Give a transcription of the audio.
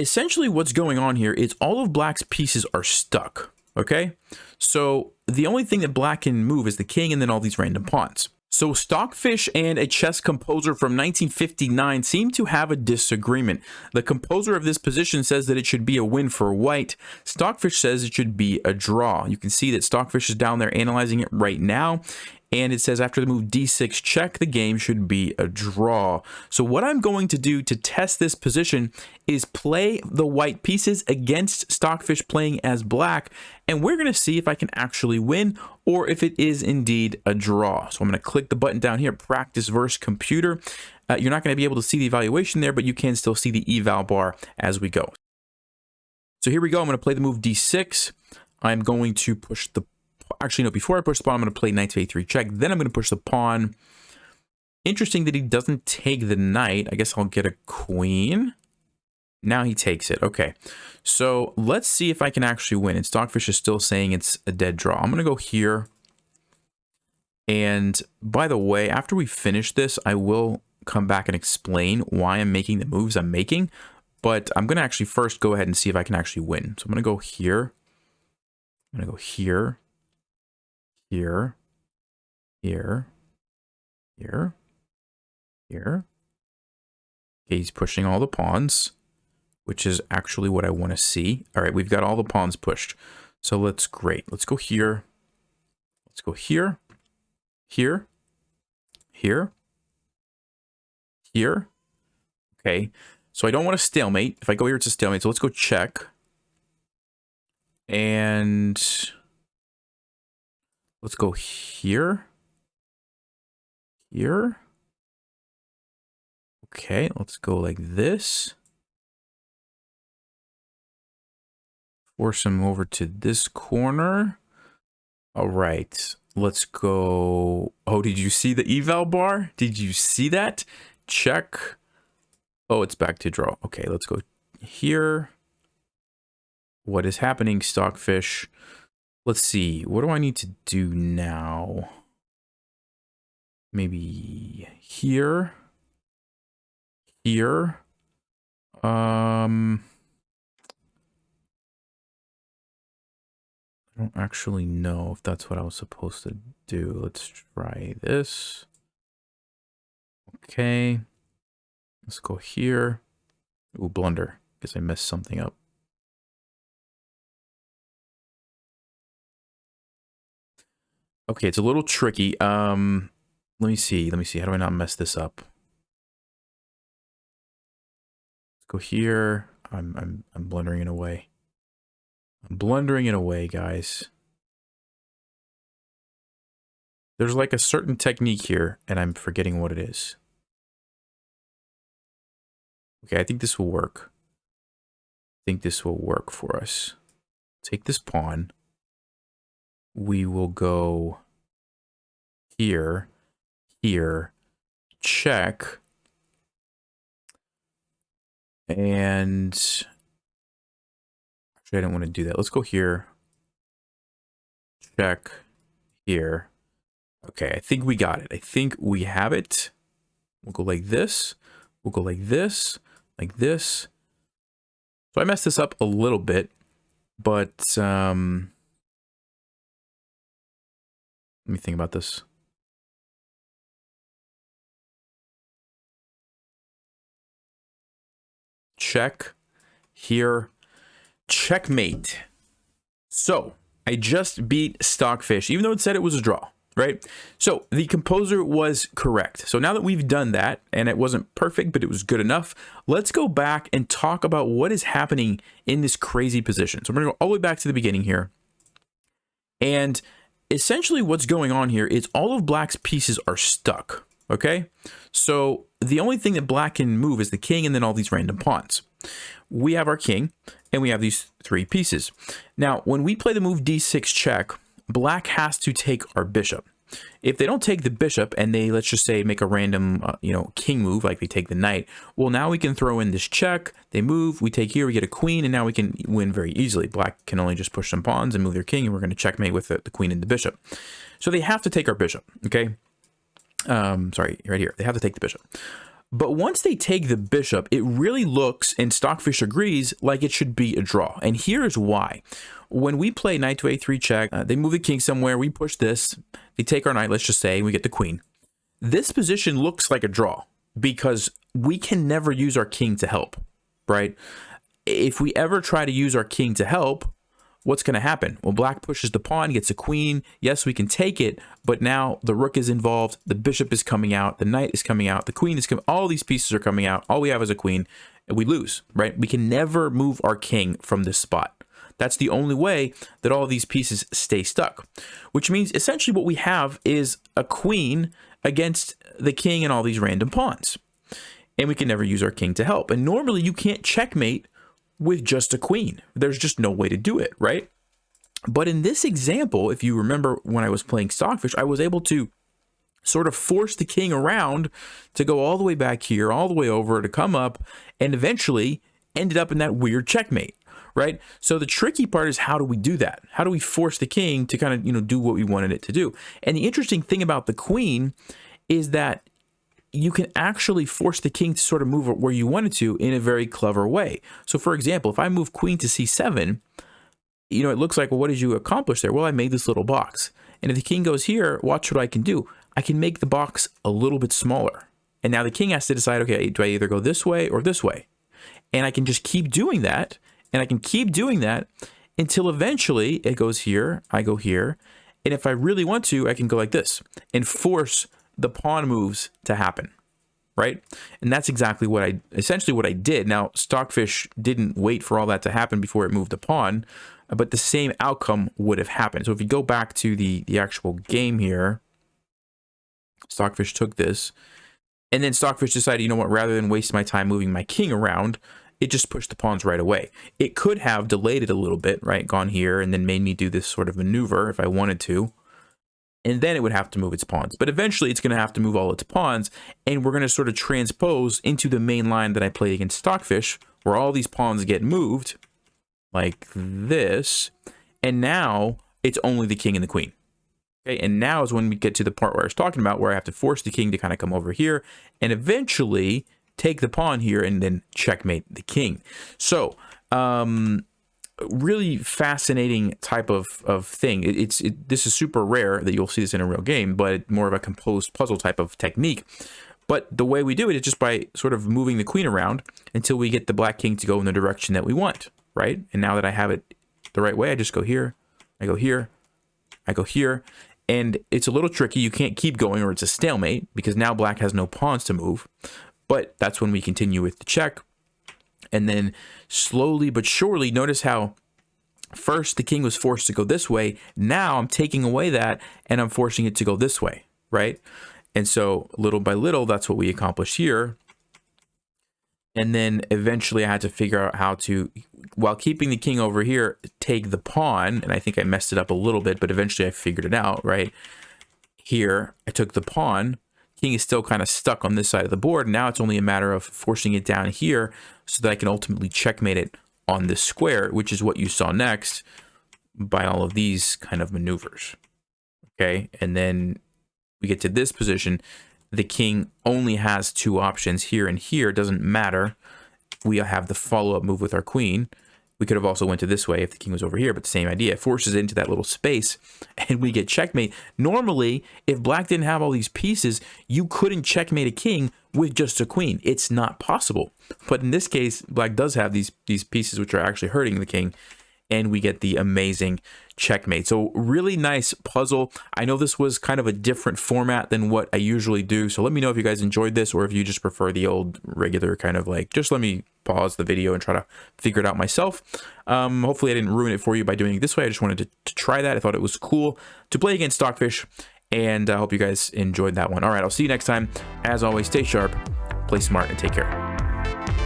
essentially what's going on here is all of black's pieces are stuck, okay? So the only thing that black can move is the king and then all these random pawns. So Stockfish and a chess composer from 1959 seem to have a disagreement. The composer of this position says that it should be a win for white. Stockfish says it should be a draw. You can see that Stockfish is down there analyzing it right now. And it says after the move d6 check, the game should be a draw. So what I'm going to do to test this position is play the white pieces against Stockfish playing as black. And we're going to see if I can actually win or if it is indeed a draw. So I'm going to click the button down here, practice versus computer. You're not going to be able to see the evaluation there, but you can still see the eval bar as we go. So here we go. I'm going to play the move d6. I'm going to push the Actually, no, before I push the pawn, I'm going to play knight to a3 check. Then I'm going to push the pawn. Interesting that he doesn't take the knight. I guess I'll get a queen. Now he takes it. Okay. So let's see if I can actually win. And Stockfish is still saying it's a dead draw. I'm going to go here. And by the way, after we finish this, I will come back and explain why I'm making the moves I'm making. But I'm going to actually first go ahead and see if I can actually win. So I'm going to go here. I'm going to go here. Here, here, here, here. Okay, he's pushing all the pawns, which is actually what I want to see. All right, we've got all the pawns pushed. So great. Let's go here. Let's go here, here, here, here. Okay, so I don't want a stalemate. If I go here, it's a stalemate. So let's go check. And let's go here. Here. Okay, let's go like this. Force him over to this corner. All right, let's go. Oh, did you see the eval bar? Did you see that? Check. Oh, it's back to draw. Okay, let's go here. What is happening, Stockfish? Let's see. What do I need to do now? Maybe here. Here. I don't actually know if that's what I was supposed to do. Let's try this. Okay. Let's go here. Ooh, blunder. Guess I messed something up. Okay, it's a little tricky. Let me see. How do I not mess this up? Let's go here. I'm blundering it away. I'm blundering it away, guys. There's like a certain technique here, and I'm forgetting what it is. Okay, I think this will work. I think this will work for us. Take this pawn. We will go here, here, check, and actually I don't want to do that. Let's go here, check, here. Okay, I think we got it. I think we have it. We'll go like this. We'll go like this, like this. So I messed this up a little bit, but let me think about this. Check here, checkmate. So I just beat Stockfish, even though it said it was a draw, right? So the composer was correct. So now that we've done that, and it wasn't perfect, but it was good enough, let's go back and talk about what is happening in this crazy position. So I'm going to go all the way back to the beginning here. And essentially what's going on here is all of black's pieces are stuck, okay? So the only thing that black can move is the king and then all these random pawns. We have our king and we have these three pieces. Now, when we play the move d6 check, black has to take our bishop. If they don't take the bishop and they, let's just say, make a random, king move, like they take the knight, well, now we can throw in this check, they move, we take here, we get a queen, and now we can win very easily. Black can only just push some pawns and move their king, and we're going to checkmate with the queen and the bishop. So they have to take our bishop, okay? Sorry, right here. They have to take the bishop. But once they take the bishop, it really looks, and Stockfish agrees, like it should be a draw. And here's why. When we play knight to a3 check, they move the king somewhere, we push this, they take our knight, let's just say, and we get the queen. This position looks like a draw because we can never use our king to help, right? If we ever try to use our king to help, what's going to happen? Well, black pushes the pawn, gets a queen. Yes, we can take it, but now the rook is involved, the bishop is coming out, the knight is coming out, the queen is coming, all these pieces are coming out. All we have is a queen, and we lose, right? We can never move our king from this spot. That's the only way that all these pieces stay stuck, which means essentially what we have is a queen against the king and all these random pawns, and we can never use our king to help. And normally you can't checkmate with just a queen. There's just no way to do it, right? But in this example, if you remember when I was playing Stockfish, I was able to sort of force the king around to go all the way back here, all the way over, to come up, and eventually ended up in that weird checkmate, right? So the tricky part is, how do we do that? How do we force the king to kind of, do what we wanted it to do? And the interesting thing about the queen is that you can actually force the king to sort of move where you want it to in a very clever way. So for example, if I move queen to c7, it looks like, well, what did you accomplish there? Well, I made this little box. And if the king goes here, watch what I can do. I can make the box a little bit smaller. And now the king has to decide, okay, do I either go this way or this way? And I can just keep doing that. And I can keep doing that until eventually it goes here, I go here. And if I really want to, I can go like this and force the pawn moves to happen, right? And that's exactly essentially what I did. Now, Stockfish didn't wait for all that to happen before it moved the pawn, but the same outcome would have happened. So if you go back to the actual game here, Stockfish took this, and then Stockfish decided, you know what, rather than waste my time moving my king around, it just pushed the pawns right away. It could have delayed it a little bit, right? Gone here and then made me do this sort of maneuver if I wanted to. And then it would have to move its pawns. But eventually it's going to have to move all its pawns, and we're going to sort of transpose into the main line that I played against Stockfish, where all these pawns get moved like this, and now it's only the king and the queen. Okay, and now is when we get to the part where I was talking about, where I have to force the king to kind of come over here and eventually take the pawn here and then checkmate the king. So, really fascinating type of thing. This is super rare that you'll see this in a real game, but more of a composed puzzle type of technique. But the way we do it is just by sort of moving the queen around until we get the black king to go in the direction that we want, right? And now that I have it the right way, I just go here, I go here, I go here. And it's a little tricky. You can't keep going or it's a stalemate because now black has no pawns to move. But that's when we continue with the check. And then slowly but surely, notice how first the king was forced to go this way. Now I'm taking away that and I'm forcing it to go this way, right? And so little by little, that's what we accomplished here. And then eventually I had to figure out how to, while keeping the king over here, take the pawn. And I think I messed it up a little bit, but eventually I figured it out, right? Here, I took the pawn. King is still kind of stuck on this side of the board. Now it's only a matter of forcing it down here so that I can ultimately checkmate it on this square, which is what you saw next by all of these kind of maneuvers. Okay, and then we get to this position. The king only has two options here and here. It doesn't matter. We have the follow-up move with our queen. We could have also went to this way if the king was over here, but the same idea. It forces it into that little space, and we get checkmate. Normally, if black didn't have all these pieces, you couldn't checkmate a king with just a queen. It's not possible. But in this case, black does have these pieces which are actually hurting the king, and we get the amazing checkmate. So really nice puzzle. I know this was kind of a different format than what I usually do. So let me know if you guys enjoyed this or if you just prefer the old regular kind of like, just let me pause the video and try to figure it out myself. Hopefully I didn't ruin it for you by doing it this way. I just wanted to try that. I thought it was cool to play against Stockfish, and I hope you guys enjoyed that one. All right, I'll see you next time. As always, stay sharp, play smart, and take care.